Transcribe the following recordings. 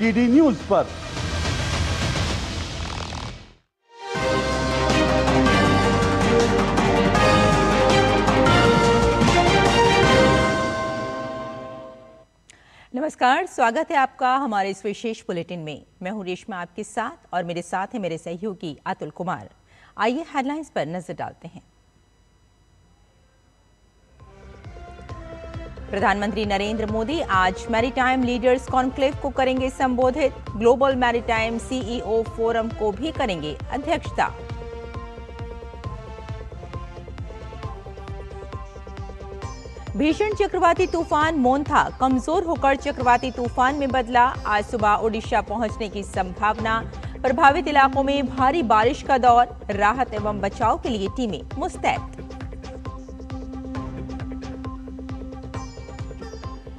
DD news पर। नमस्कार, स्वागत है आपका हमारे इस विशेष बुलेटिन में। मैं हूं रेशमा आपके साथ और मेरे साथ है मेरे सहयोगी अतुल कुमार। आइए हेडलाइंस पर नजर डालते हैं। प्रधानमंत्री नरेंद्र मोदी आज मैरीटाइम लीडर्स कॉन्क्लेव को करेंगे संबोधित। ग्लोबल मैरीटाइम सीईओ फोरम को भी करेंगे अध्यक्षता। भीषण चक्रवाती तूफान मोन्था कमजोर होकर चक्रवाती तूफान में बदला। आज सुबह ओडिशा पहुंचने की संभावना। प्रभावित इलाकों में भारी बारिश का दौर। राहत एवं बचाव के लिए टीमें मुस्तैद।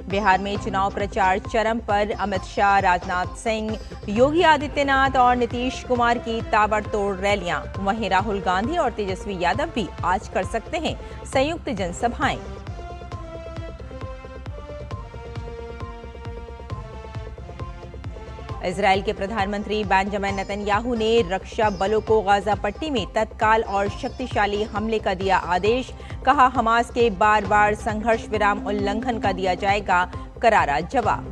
बिहार में चुनाव प्रचार चरम पर। अमित शाह, राजनाथ सिंह, योगी आदित्यनाथ और नीतीश कुमार की ताबड़तोड़ रैलियां। वहीं राहुल गांधी और तेजस्वी यादव भी आज कर सकते हैं संयुक्त जनसभाएं। इजरायल के प्रधानमंत्री बेंजामिन नेतन्याहू ने रक्षा बलों को गाजा पट्टी में तत्काल और शक्तिशाली हमले का दिया आदेश। कहा, हमास के बार बार संघर्ष विराम उल्लंघन का दिया जाएगा करारा जवाब।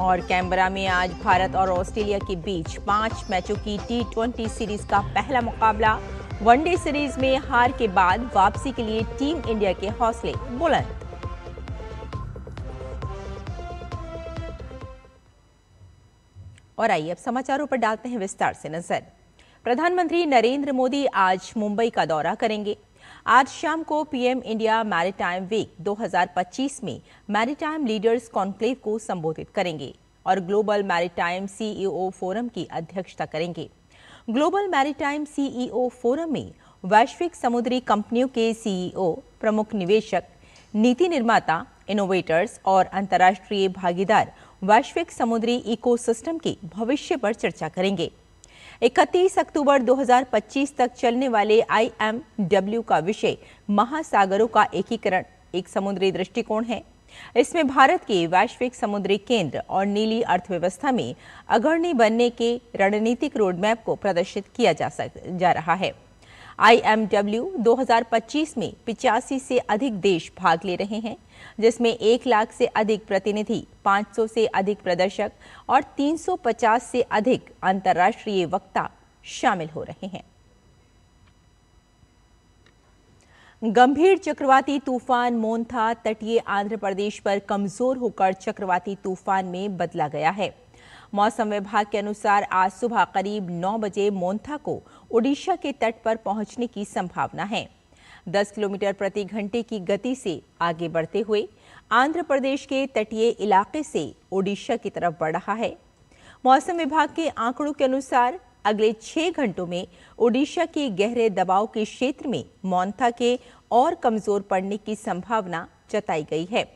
और कैनबरा में आज भारत और ऑस्ट्रेलिया के बीच 5 मैचों की T20 सीरीज का पहला मुकाबला। वनडे सीरीज में हार के बाद वापसी के लिए टीम इंडिया के हौसले बुलंद। और आइए अब समाचारों पर डालते हैं विस्तार से नजर। प्रधानमंत्री नरेंद्र मोदी आज मुंबई का दौरा करेंगे। आज शाम को पीएम इंडिया मैरीटाइम वीक 2025 में मैरीटाइम लीडर्स कॉन्क्लेव को संबोधित करेंगे और ग्लोबल मैरीटाइम सीईओ फोरम की अध्यक्षता करेंगे। ग्लोबल मैरीटाइम सीईओ फोरम में वैश्विक समुद्री कंपनियों के सीईओ, प्रमुख निवेशक, नीति निर्माता, इनोवेटर्स और अंतर्राष्ट्रीय भागीदार वैश्विक समुद्री इकोसिस्टम के भविष्य पर चर्चा करेंगे। 31 अक्टूबर 2025 तक चलने वाले IMW का विषय महासागरों का एकीकरण, एक समुद्री दृष्टिकोण है। इसमें भारत के वैश्विक समुद्री केंद्र और नीली अर्थव्यवस्था में अग्रणी बनने के रणनीतिक रोडमैप को प्रदर्शित किया जा रहा है। IMW 2025 में 85 से अधिक देश भाग ले रहे हैं, जिसमें 1 लाख से अधिक प्रतिनिधि, 500 से अधिक प्रदर्शक और 350 से अधिक अंतर्राष्ट्रीय वक्ता शामिल हो रहे हैं। गंभीर चक्रवाती तूफान मोन्था तटीय आंध्र प्रदेश पर कमजोर होकर चक्रवाती तूफान में बदला गया है। मौसम विभाग के अनुसार आज सुबह करीब 9 बजे मोन्था को ओडिशा के तट पर पहुंचने की संभावना है। 10 किलोमीटर प्रति घंटे की गति से आगे बढ़ते हुए आंध्र प्रदेश के तटीय इलाके से ओडिशा की तरफ बढ़ रहा है। मौसम विभाग के आंकड़ों के अनुसार अगले 6 घंटों में ओडिशा के गहरे दबाव के क्षेत्र में मोन्था के और कमजोर पड़ने की संभावना जताई गई है।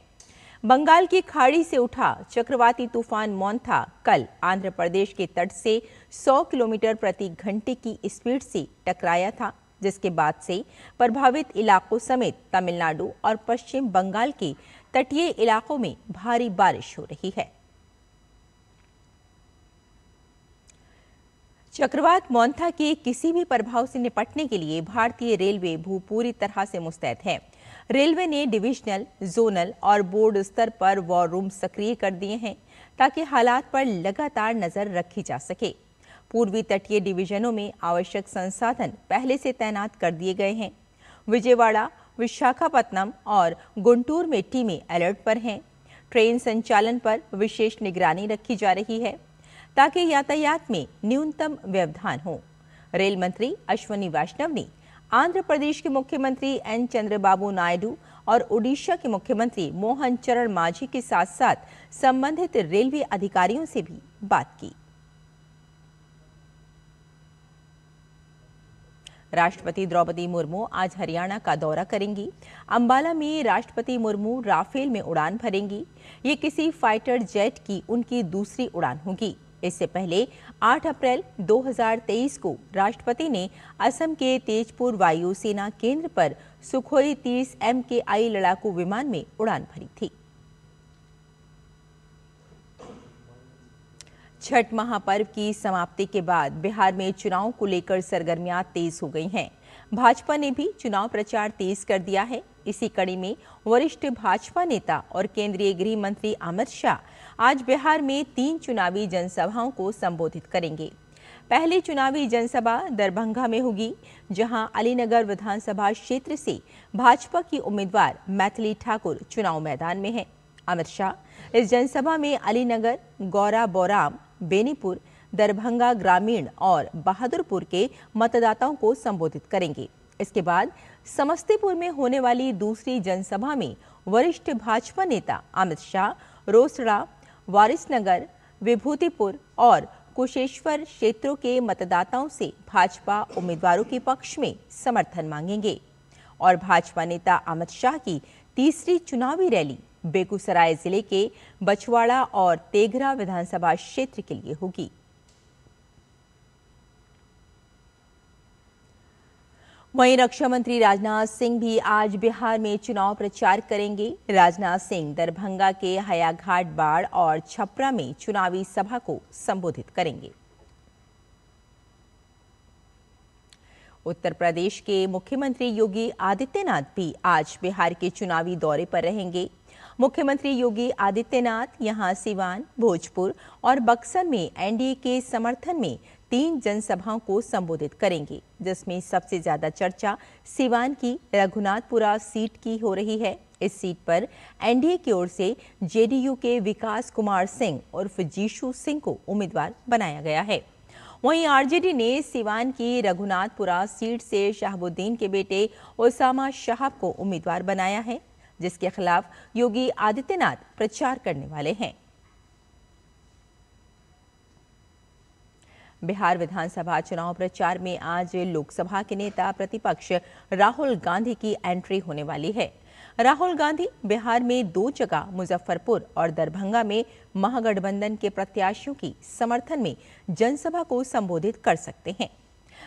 बंगाल की खाड़ी से उठा चक्रवाती तूफान मोन्था कल आंध्र प्रदेश के तट से 100 किलोमीटर प्रति घंटे की स्पीड से टकराया था, जिसके बाद से प्रभावित इलाकों समेत तमिलनाडु और पश्चिम बंगाल के तटीय इलाकों में भारी बारिश हो रही है। चक्रवात मोन्था के किसी भी प्रभाव से निपटने के लिए भारतीय रेलवे पूरी तरह से मुस्तैद है। रेलवे ने डिविजनल, जोनल और बोर्ड स्तर पर वॉर रूम सक्रिय कर दिए हैं ताकि हालात पर लगातार नजर रखी जा सके। पूर्वी तटीय डिवीजनों में आवश्यक संसाधन पहले से तैनात कर दिए गए हैं। विजयवाड़ा, विशाखापत्तनम और गुंटूर में टीमें अलर्ट पर हैं। ट्रेन संचालन पर विशेष निगरानी रखी जा रही है ताकि यातायात में न्यूनतम व्यवधान हो। रेल मंत्री अश्विनी वैष्णव ने आंध्र प्रदेश के मुख्यमंत्री एन चंद्रबाबू नायडू और ओडिशा के मुख्यमंत्री मोहन चरण मांझी के साथ साथ संबंधित रेलवे अधिकारियों से भी बात की। राष्ट्रपति द्रौपदी मुर्मू आज हरियाणा का दौरा करेंगी। अंबाला में राष्ट्रपति मुर्मू राफेल में उड़ान भरेंगी। ये किसी फाइटर जेट की उनकी दूसरी उड़ान होगी। इससे पहले 8 अप्रैल 2023 को राष्ट्रपति ने असम के तेजपुर वायुसेना केंद्र पर सुखोई 30 MKI लड़ाकू विमान में उड़ान भरी थी। छठ महापर्व की समाप्ति के बाद बिहार में चुनाव को लेकर सरगर्मियां तेज हो गई हैं। भाजपा ने भी चुनाव प्रचार तेज कर दिया है। इसी कड़ी में वरिष्ठ भाजपा नेता और केंद्रीय गृह मंत्री अमित शाह आज बिहार में 3 चुनावी जनसभाओं को संबोधित करेंगे। पहली चुनावी जनसभा दरभंगा में होगी, जहां अलीनगर विधानसभा क्षेत्र से भाजपा की उम्मीदवार मैथिली ठाकुर चुनाव मैदान में है। अमित शाह इस जनसभा में अलीनगर, गौरा बोराम, बेनीपुर, दरभंगा ग्रामीण और बहादुरपुर के मतदाताओं को संबोधित करेंगे। इसके बाद समस्तीपुर में होने वाली दूसरी जनसभा में वरिष्ठ भाजपा नेता अमित शाह रोसड़ा, वारिसनगर, विभूतिपुर और कुशेश्वर क्षेत्रों के मतदाताओं से भाजपा उम्मीदवारों के पक्ष में समर्थन मांगेंगे। और भाजपा नेता अमित शाह की तीसरी चुनावी रैली बेगूसराय जिले के बछवाड़ा और तेघरा विधानसभा क्षेत्र के लिए होगी। वहीं रक्षा मंत्री राजनाथ सिंह भी आज बिहार में चुनाव प्रचार करेंगे। राजनाथ सिंह दरभंगा के हयाघाट बाढ़ और छपरा में चुनावी सभा को संबोधित करेंगे। उत्तर प्रदेश के मुख्यमंत्री योगी आदित्यनाथ भी आज बिहार के चुनावी दौरे पर रहेंगे। मुख्यमंत्री योगी आदित्यनाथ यहां सिवान, भोजपुर और बक्सर में एनडीए के समर्थन में 3 जनसभाओं को संबोधित करेंगे, जिसमें सबसे ज्यादा चर्चा सिवान की रघुनाथपुरा सीट की हो रही है। इस सीट पर एनडीए की ओर से जेडीयू के विकास कुमार सिंह उर्फ जीशु सिंह को उम्मीदवार बनाया गया है। वहीं आरजेडी ने सिवान की रघुनाथपुरा सीट से शहाबुद्दीन के बेटे ओसामा शाहब को उम्मीदवार बनाया है, जिसके खिलाफ योगी आदित्यनाथ प्रचार करने वाले हैं। बिहार विधानसभा चुनाव प्रचार में आज लोकसभा के नेता प्रतिपक्ष राहुल गांधी की एंट्री होने वाली है। राहुल गांधी बिहार में 2 जगह मुजफ्फरपुर और दरभंगा में महागठबंधन के प्रत्याशियों की समर्थन में जनसभा को संबोधित कर सकते हैं।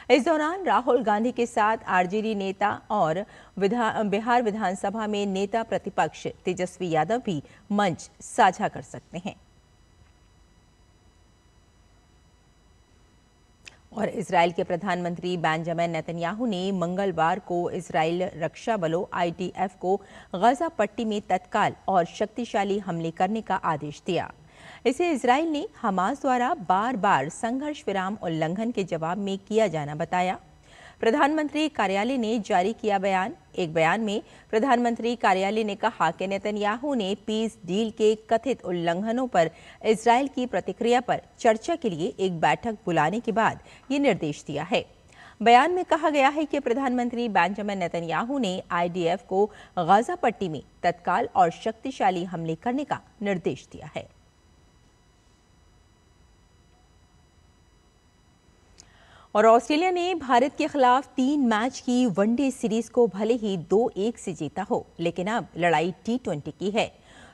इस दौरान राहुल गांधी के साथ आरजेडी नेता और बिहार विधानसभा में नेता प्रतिपक्ष तेजस्वी यादव भी मंच साझा कर सकते हैं। और इजराइल के प्रधानमंत्री बेंजामिन नेतन्याहू ने मंगलवार को इजराइल रक्षा बलों IDF को गजा पट्टी में तत्काल और शक्तिशाली हमले करने का आदेश दिया। इसे इजराइल ने हमास द्वारा बार बार संघर्ष विराम उल्लंघन के जवाब में किया जाना बताया। प्रधानमंत्री कार्यालय ने जारी किया बयान। एक बयान में प्रधानमंत्री कार्यालय ने कहा कि नेतन्याहू ने पीस डील के कथित उल्लंघनों पर इजराइल की प्रतिक्रिया पर चर्चा के लिए एक बैठक बुलाने के बाद ये निर्देश दिया है। बयान में कहा गया है कि प्रधानमंत्री बेंजामिन नेतन्याहू ने IDF को गजा पट्टी में तत्काल और शक्तिशाली हमले करने का निर्देश दिया है। और ऑस्ट्रेलिया ने भारत के खिलाफ 3 मैच की वनडे सीरीज को भले ही 2-1 से जीता हो, लेकिन अब लड़ाई T20 की है।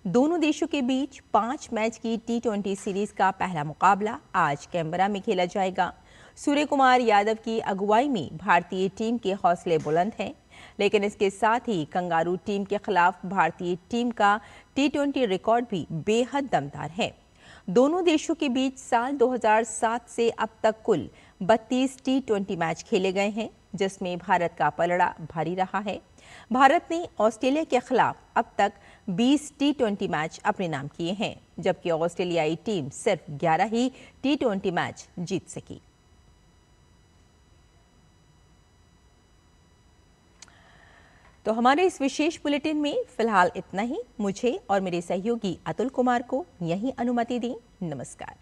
दोनों देशों के बीच 5 मैच की T20 सीरीज का पहला मुकाबला आज कैनबरा में खेला जाएगा। सूर्य कुमार यादव की अगुवाई में भारतीय टीम के हौसले बुलंद हैं, लेकिन इसके साथ ही कंगारू टीम के खिलाफ भारतीय टीम का T20 रिकॉर्ड भी बेहद दमदार है। दोनों देशों के बीच साल 2007 से अब तक कुल 32 T20 मैच खेले गए हैं, जिसमें भारत का पलड़ा भारी रहा है। भारत ने ऑस्ट्रेलिया के खिलाफ अब तक 20 T20 मैच अपने नाम किए हैं, जबकि ऑस्ट्रेलियाई टीम सिर्फ 11 ही T20 मैच जीत सकी। तो हमारे इस विशेष बुलेटिन में फिलहाल इतना ही। मुझे और मेरे सहयोगी अतुल कुमार को यहीं अनुमति दें। नमस्कार।